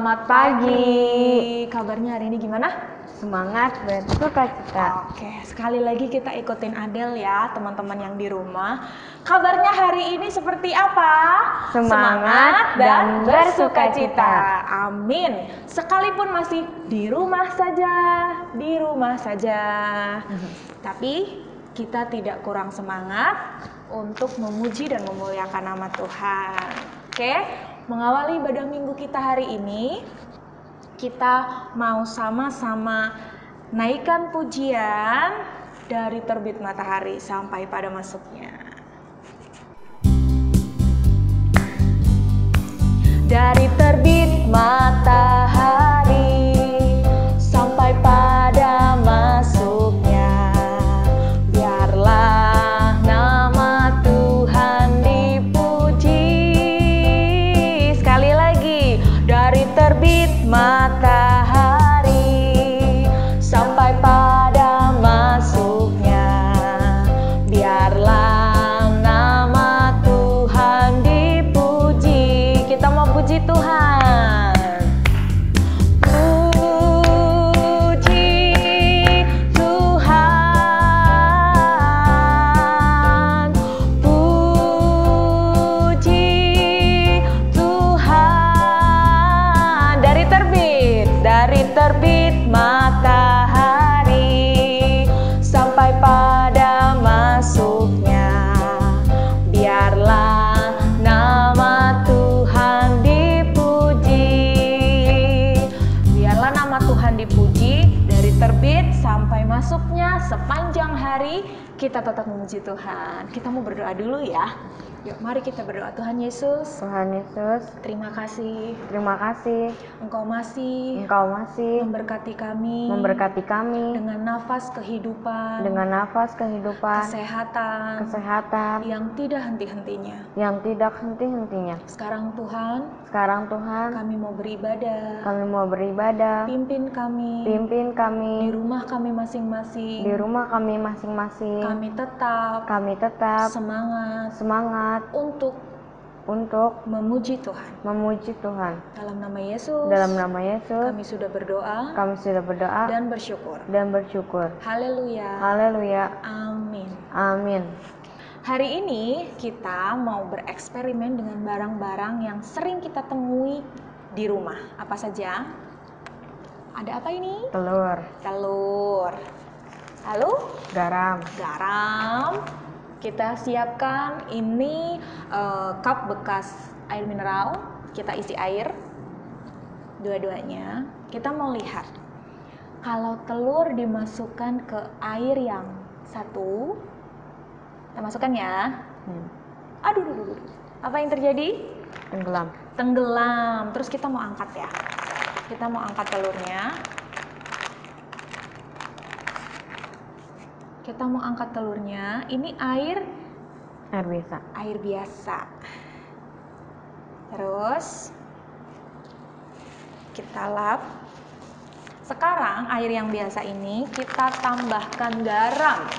Selamat pagi. Kabarnya hari ini gimana? Semangat bersukacita. Oke, sekali lagi kita ikutin Adel ya, teman-teman yang di rumah. Kabarnya hari ini seperti apa? Semangat dan bersukacita. Amin. Sekalipun masih di rumah saja. Tapi kita tidak kurang semangat untuk memuji dan memuliakan nama Tuhan. Oke, mengawali ibadah minggu kita hari ini, kita mau sama-sama naikkan pujian dari terbit matahari sampai pada masuknya. Dari terbit matahari sampai pada masuknya, biarlah nama Tuhan dipuji. Sekali lagi, dari terbit matahari sampai pada masuknya, biarlah nama Tuhan dipuji. Kita mau puji Tuhan. Terbit matahari sampai pada masuknya, biarlah nama Tuhan dipuji. Biarlah nama Tuhan dipuji dari terbit sampai masuknya, sepanjang hari kita tetap memuji Tuhan. Kita mau berdoa dulu ya. Yuk, mari kita berdoa. Tuhan Yesus, terima kasih. Engkau masih memberkati kami dengan nafas kehidupan, kesehatan yang tidak henti-hentinya. Sekarang Tuhan, kami mau beribadah. Pimpin kami di rumah kami masing-masing. Kami tetap semangat untuk memuji Tuhan. Dalam nama Yesus, kami sudah berdoa dan bersyukur. Haleluya. Amin. Hari ini kita mau bereksperimen dengan barang-barang yang sering kita temui di rumah. Apa saja? Ada apa ini? Telur. Lalu? Garam. Kita siapkan ini cup bekas air mineral. Kita isi air dua-duanya. Kita mau lihat kalau telur dimasukkan ke air yang satu, kita masukkan ya. Aduh. Apa yang terjadi? Tenggelam. Terus kita mau angkat ya. Kita mau angkat telurnya. Ini air biasa. Terus kita lap. Sekarang air yang biasa ini kita tambahkan garam.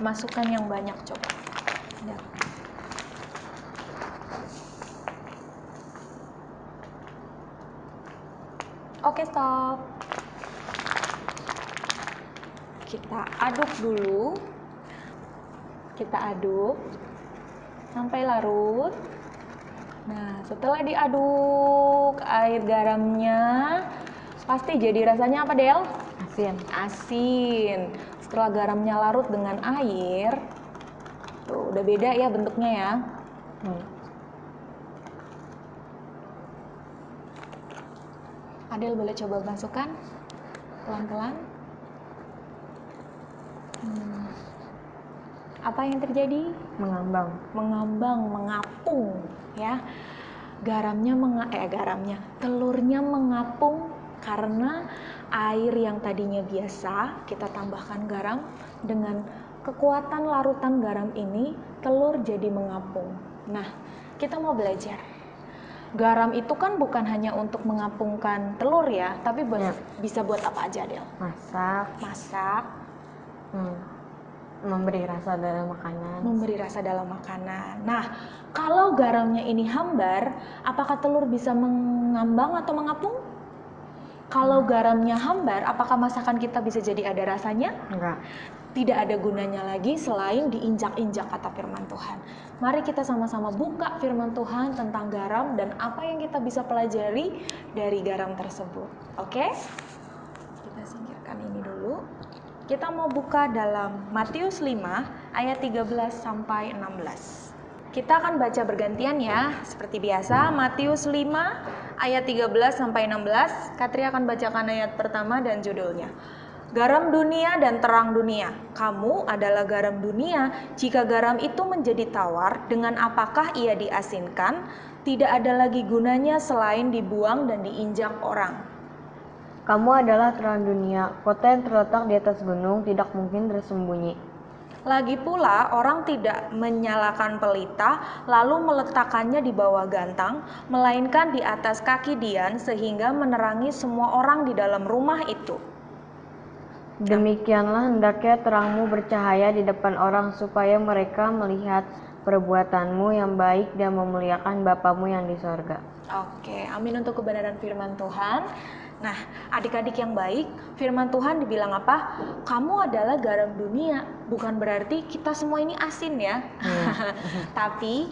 Masukkan yang banyak coba. Oke, stop. Kita aduk dulu. Sampai larut. Nah, setelah diaduk air garamnya, pasti jadi rasanya apa, Del? Asin. Setelah garamnya larut dengan air, tuh udah beda ya bentuknya ya. Adel boleh coba masukkan pelan-pelan. Apa yang terjadi? Mengapung ya. Telurnya mengapung karena air yang tadinya biasa kita tambahkan garam, dengan kekuatan larutan garam ini telur jadi mengapung. Nah, kita mau belajar. Garam itu kan bukan hanya untuk mengapungkan telur ya, tapi bisa buat apa aja, Del? Masak. Memberi rasa dalam makanan. Memberi rasa dalam makanan. Nah, kalau garamnya ini hambar, apakah telur bisa mengambang atau mengapung? Kalau garamnya hambar, apakah masakan kita bisa jadi ada rasanya? Enggak. Tidak ada gunanya lagi selain diinjak-injak, kata firman Tuhan. Mari kita sama-sama buka firman Tuhan tentang garam dan apa yang kita bisa pelajari dari garam tersebut. Oke? Kita singkirkan ini dulu. Kita mau buka dalam Matius 5 ayat 13 sampai 16. Kita akan baca bergantian ya, seperti biasa. Matius 5 ayat 13 sampai 16. Katri akan bacakan ayat pertama dan judulnya. Garam dunia dan terang dunia. Kamu adalah garam dunia. Jika garam itu menjadi tawar, dengan apakah ia diasinkan? Tidak ada lagi gunanya selain dibuang dan diinjak orang. Kamu adalah terang dunia. Kota yang terletak di atas gunung tidak mungkin tersembunyi. Lagi pula, orang tidak menyalakan pelita, lalu meletakkannya di bawah gantang, melainkan di atas kaki dian, sehingga menerangi semua orang di dalam rumah itu. Demikianlah hendaknya terangmu bercahaya di depan orang, supaya mereka melihat perbuatanmu yang baik dan memuliakan Bapamu yang di sorga. Oke, amin untuk kebenaran firman Tuhan. Nah, adik-adik yang baik, firman Tuhan dibilang apa? Kamu adalah garam dunia. Bukan berarti kita semua ini asin ya. Tapi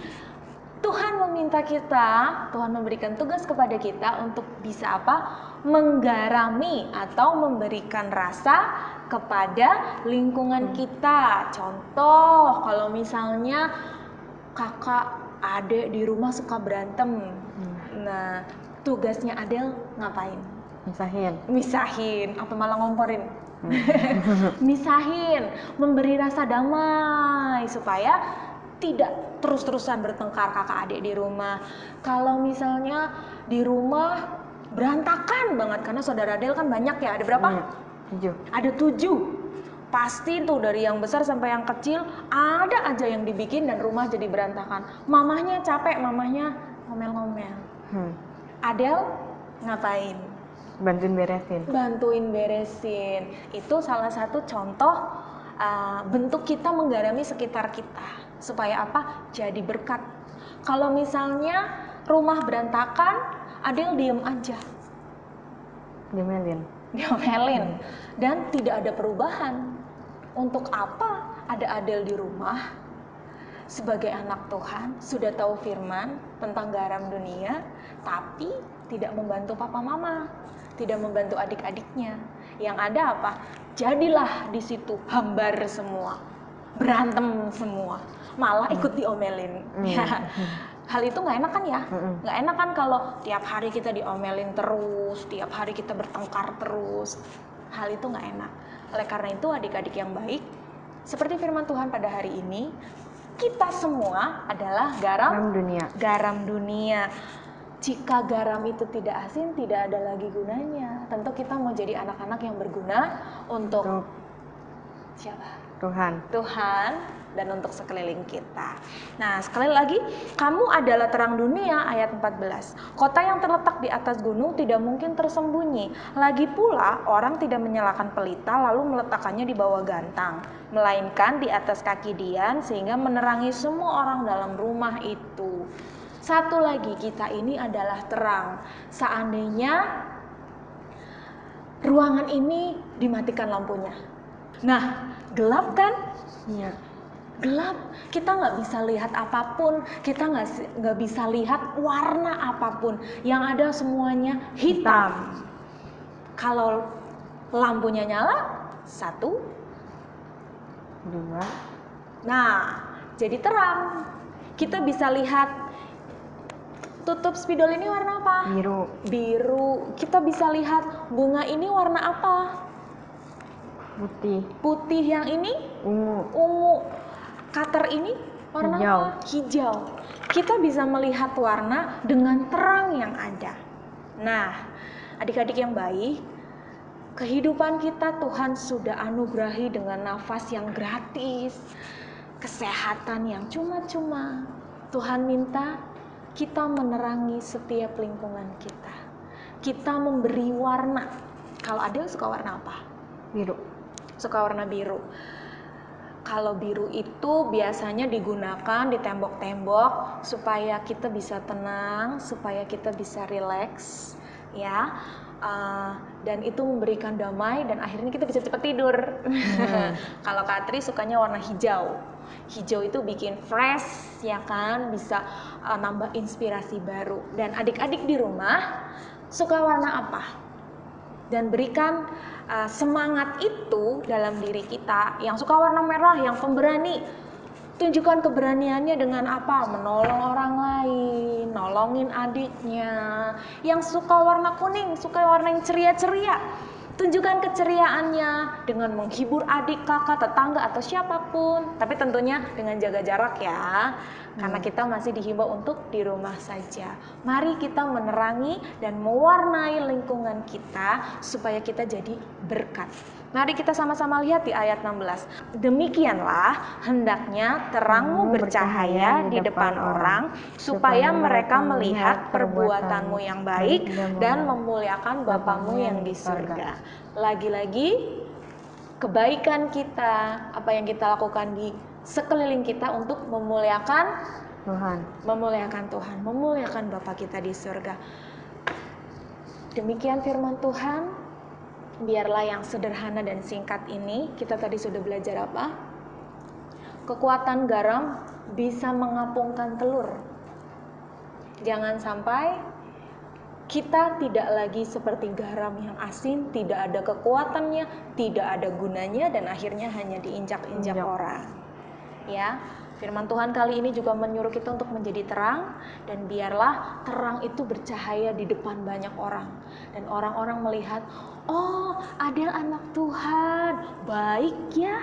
Tuhan meminta kita, Tuhan memberikan tugas kepada kita untuk bisa apa? Menggarami atau memberikan rasa kepada lingkungan kita. Contoh, kalau misalnya kakak, adik di rumah suka berantem. Nah, tugasnya Adel ngapain? Misahin, apa malah ngomporin? Misahin, memberi rasa damai supaya tidak terus-terusan bertengkar kakak adik di rumah. Kalau misalnya di rumah berantakan banget karena saudara Adel kan banyak ya, ada berapa? 7. Ada 7. Pasti tuh dari yang besar sampai yang kecil ada aja yang dibikin dan rumah jadi berantakan. Mamahnya capek, mamahnya ngomel-ngomel. Adel ngapain? Bantuin beresin. Itu salah satu contoh bentuk kita menggarami sekitar kita. Supaya apa? Jadi berkat. Kalau misalnya rumah berantakan, Adel diem aja. Diomelin. Dan tidak ada perubahan. Untuk apa ada Adel di rumah? Sebagai anak Tuhan, sudah tahu firman tentang garam dunia, tapi tidak membantu papa mama, tidak membantu adik-adiknya. Yang ada apa? Jadilah di situ hambar semua, berantem semua, malah ikut diomelin. Hal itu nggak enak kan ya? Nggak enak kan kalau tiap hari kita diomelin terus, tiap hari kita bertengkar terus. Hal itu nggak enak. Oleh karena itu adik-adik yang baik, seperti firman Tuhan pada hari ini, kita semua adalah garam dunia. Jika garam itu tidak asin, tidak ada lagi gunanya. Tentu kita mau jadi anak-anak yang berguna untuk siapa? Tuhan dan untuk sekeliling kita. Nah, sekali lagi, kamu adalah terang dunia, ayat 14. Kota yang terletak di atas gunung tidak mungkin tersembunyi. Lagi pula, orang tidak menyalakan pelita lalu meletakkannya di bawah gantang, melainkan di atas kaki dian sehingga menerangi semua orang dalam rumah itu. Satu lagi, kita ini adalah terang. Seandainya ruangan ini dimatikan lampunya, nah gelap kan? Iya. Gelap, kita nggak bisa lihat apapun, kita nggak bisa lihat warna apapun. Yang ada semuanya hitam. Kalau lampunya nyala, 1, 2. nah jadi terang. Kita bisa lihat. Tutup spidol ini warna apa? Biru. Kita bisa lihat bunga ini warna apa? Putih. Yang ini? Ungu. Cutter ini warna apa? Hijau. Kita bisa melihat warna dengan terang yang ada. Nah, adik-adik yang baik, kehidupan kita Tuhan sudah anugerahi dengan nafas yang gratis, kesehatan yang cuma-cuma. Tuhan minta kita menerangi setiap lingkungan kita. Kita memberi warna. Kalau Adel suka warna apa? Biru. Suka warna biru. Kalau biru itu biasanya digunakan di tembok-tembok supaya kita bisa tenang, supaya kita bisa rileks, ya. Dan itu memberikan damai dan akhirnya kita bisa cepat tidur. Kalau Katri sukanya warna hijau. Hijau itu bikin fresh, ya kan, bisa nambah inspirasi baru. Dan adik-adik di rumah suka warna apa? Dan berikan semangat itu dalam diri kita. Yang suka warna merah, yang pemberani, tunjukkan keberaniannya dengan apa? Menolong orang lain, nolongin adiknya. Yang suka warna kuning, suka warna yang ceria-ceria, tunjukkan keceriaannya dengan menghibur adik, kakak, tetangga, atau siapapun. Tapi tentunya dengan jaga jarak ya, karena kita masih dihimbau untuk di rumah saja. Mari kita menerangi dan mewarnai lingkungan kita supaya kita jadi berkat. Mari kita sama-sama lihat di ayat 16. Demikianlah hendaknya terangmu bercahaya di depan orang, supaya mereka melihat perbuatanmu yang baik dan memuliakan Bapamu yang di surga. Lagi-lagi kebaikan kita, apa yang kita lakukan di sekeliling kita untuk memuliakan Tuhan, memuliakan Bapa kita di surga. Demikian firman Tuhan. Biarlah yang sederhana dan singkat ini, kita tadi sudah belajar apa? Kekuatan garam bisa mengapungkan telur. Jangan sampai kita tidak lagi seperti garam yang asin, tidak ada kekuatannya, tidak ada gunanya, dan akhirnya hanya diinjak-injak orang. Ya, firman Tuhan kali ini juga menyuruh kita untuk menjadi terang, dan biarlah terang itu bercahaya di depan banyak orang, dan orang-orang melihat, oh, Adel anak Tuhan, baik ya,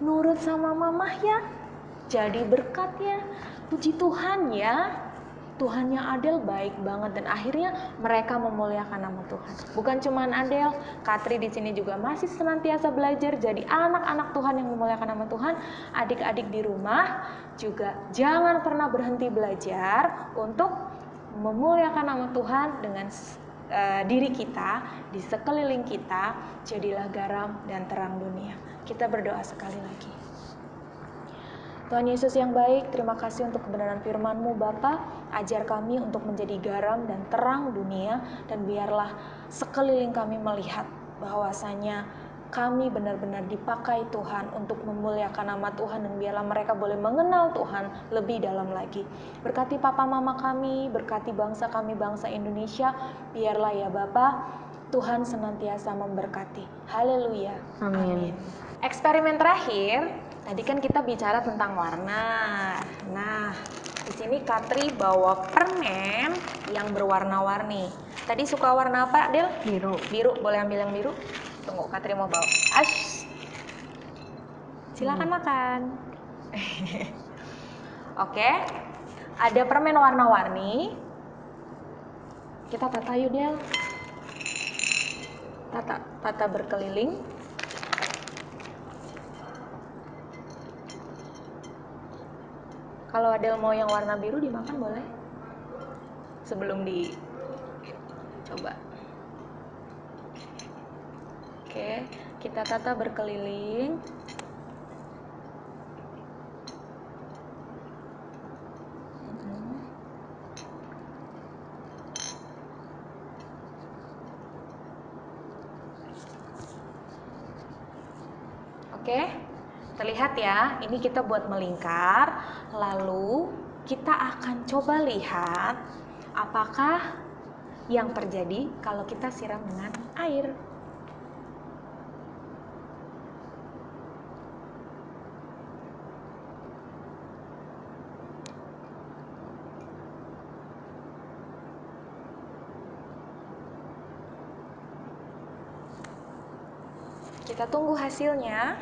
nurut sama mamah ya, jadi berkat ya, puji Tuhan ya, Tuhannya Adel baik banget. Dan akhirnya mereka memuliakan nama Tuhan. Bukan cuma Adel, Katri di sini juga masih senantiasa belajar jadi anak-anak Tuhan yang memuliakan nama Tuhan. Adik-adik di rumah juga jangan pernah berhenti belajar untuk memuliakan nama Tuhan dengan diri kita, di sekeliling kita. Jadilah garam dan terang dunia. Kita berdoa sekali lagi. Tuhan Yesus yang baik, terima kasih untuk kebenaran firman-Mu Bapa. Ajar kami untuk menjadi garam dan terang dunia, dan biarlah sekeliling kami melihat bahwasanya kami benar-benar dipakai Tuhan untuk memuliakan nama Tuhan, dan biarlah mereka boleh mengenal Tuhan lebih dalam lagi. Berkati papa mama kami, berkati bangsa kami, bangsa Indonesia. Biarlah ya Bapa, Tuhan senantiasa memberkati. Haleluya. Amin. Eksperimen terakhir, tadi kan kita bicara tentang warna. Nah, di sini Katri bawa permen yang berwarna-warni. Tadi suka warna apa, Del? Biru. Biru, boleh ambil yang biru? Tunggu, Katri mau bawa. Silakan makan. Oke, ada permen warna-warni. Kita tata yuk, Del. Tata berkeliling. Kalau Adel mau yang warna biru dimakan boleh. Sebelum dicoba. Oke, kita tata berkeliling. Oke, terlihat ya, ini kita buat melingkar, lalu kita akan coba lihat apakah yang terjadi kalau kita siram dengan air. Kita tunggu hasilnya.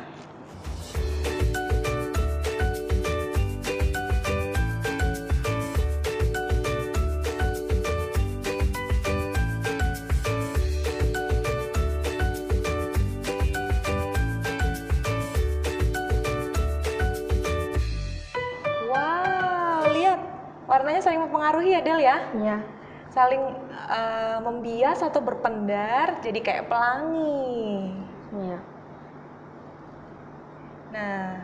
Warnanya saling mempengaruhi ya, Del ya? Iya. Saling membias atau berpendar jadi kayak pelangi. Iya. Nah,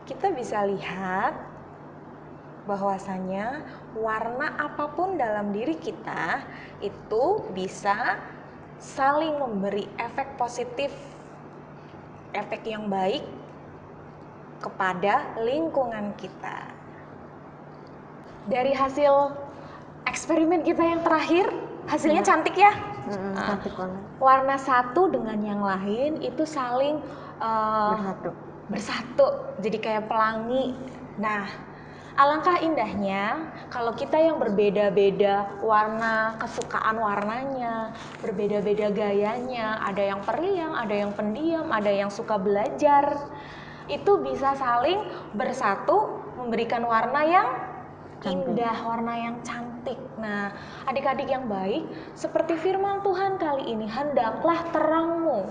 kita bisa lihat bahwasanya warna apapun dalam diri kita itu bisa saling memberi efek positif, efek yang baik kepada lingkungan kita. Dari hasil eksperimen kita yang terakhir, hasilnya cantik ya. Cantik banget. Warna satu dengan yang lain itu saling bersatu, jadi kayak pelangi. Nah, alangkah indahnya kalau kita yang berbeda-beda warna, kesukaan warnanya, berbeda-beda gayanya, ada yang periang, ada yang pendiam, ada yang suka belajar, itu bisa saling bersatu memberikan warna yang indah, warna yang cantik. Nah, adik-adik yang baik, seperti firman Tuhan kali ini, hendaklah terangmu.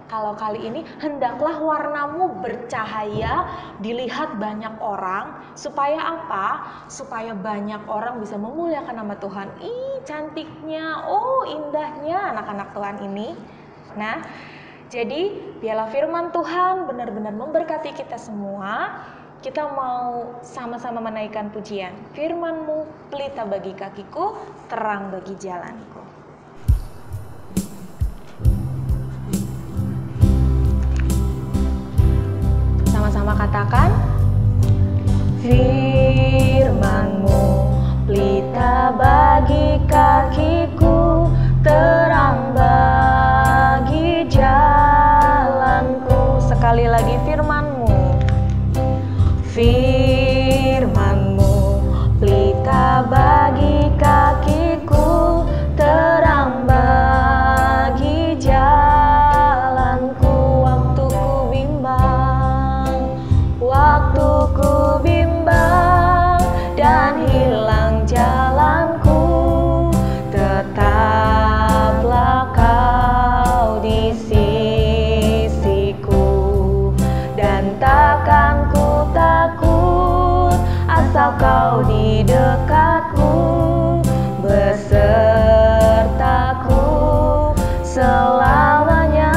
Kalau kali ini, hendaklah warnamu bercahaya, dilihat banyak orang. Supaya apa? Supaya banyak orang bisa memuliakan nama Tuhan. Ih, cantiknya, oh indahnya anak-anak Tuhan ini. Nah, jadi biarlah firman Tuhan benar-benar memberkati kita semua. Kita mau sama-sama menaikkan pujian. Firman-Mu pelita bagi kakiku, terang bagi jalanku. Sama-sama katakan, firman-Mu pelita bagi kakiku, terang bagi jalanku. Sekali lagi firman-Mu. Firman-Mu pelita bagi kakiku, terang bagi jalanku. Waktu ku bimbang dan hilang jalanku, tetaplah Kau di sisiku, dan takkan ku takut asal Kau di dekatku, besertaku selamanya.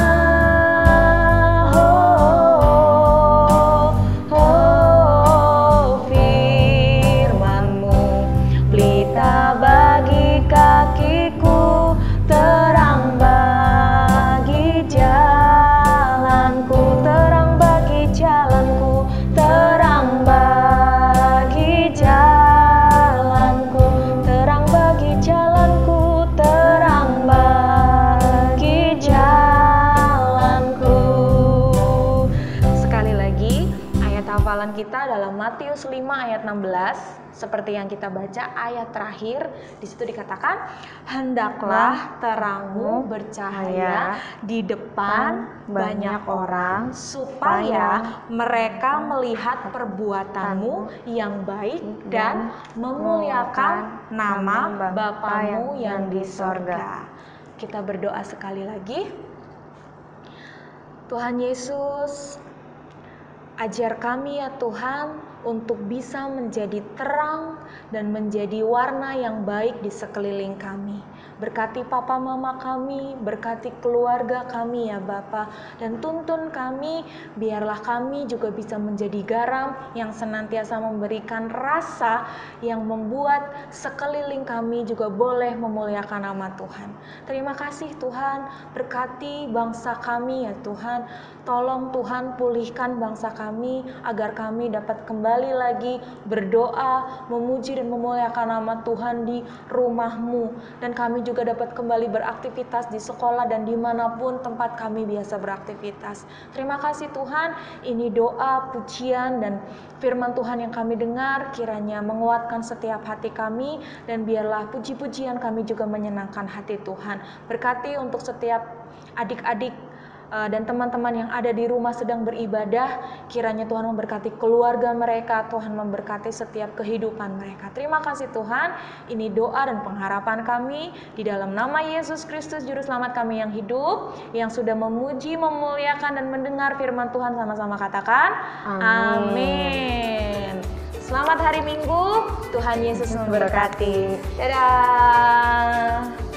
Bagi kakiku, terang bagi jalanku, terang bagi jalanku, terang bagi jalanku, terang bagi jalanku, terang bagi jalanku. Sekali lagi, ayat hafalan kita dalam Matius 5 ayat 16. Seperti yang kita baca ayat terakhir, di situ dikatakan, hendaklah terangmu bercahaya di depan banyak orang, supaya mereka melihat perbuatanmu yang baik dan memuliakan nama Bapamu yang di sorga. Kita berdoa sekali lagi. Tuhan Yesus, ajar kami ya Tuhan, untuk bisa menjadi terang dan menjadi warna yang baik di sekeliling kami. Berkati papa mama kami, berkati keluarga kami ya Bapa, dan tuntun kami, biarlah kami juga bisa menjadi garam yang senantiasa memberikan rasa yang membuat sekeliling kami juga boleh memuliakan nama Tuhan. Terima kasih Tuhan, berkati bangsa kami ya Tuhan. Tolong Tuhan pulihkan bangsa kami agar kami dapat kembali lagi berdoa, memuji dan memuliakan nama Tuhan di rumah-Mu, dan kami juga dapat kembali beraktivitas di sekolah dan dimanapun tempat kami biasa beraktivitas. Terima kasih Tuhan, ini doa, pujian dan firman Tuhan yang kami dengar kiranya menguatkan setiap hati kami, dan biarlah puji-pujian kami juga menyenangkan hati Tuhan. Berkati untuk setiap adik-adik dan teman-teman yang ada di rumah sedang beribadah, kiranya Tuhan memberkati keluarga mereka, Tuhan memberkati setiap kehidupan mereka. Terima kasih Tuhan, ini doa dan pengharapan kami di dalam nama Yesus Kristus Juru Selamat kami yang hidup, yang sudah memuji, memuliakan dan mendengar firman Tuhan. Sama-sama katakan amin. Selamat hari Minggu, Tuhan Yesus memberkati. Dadah.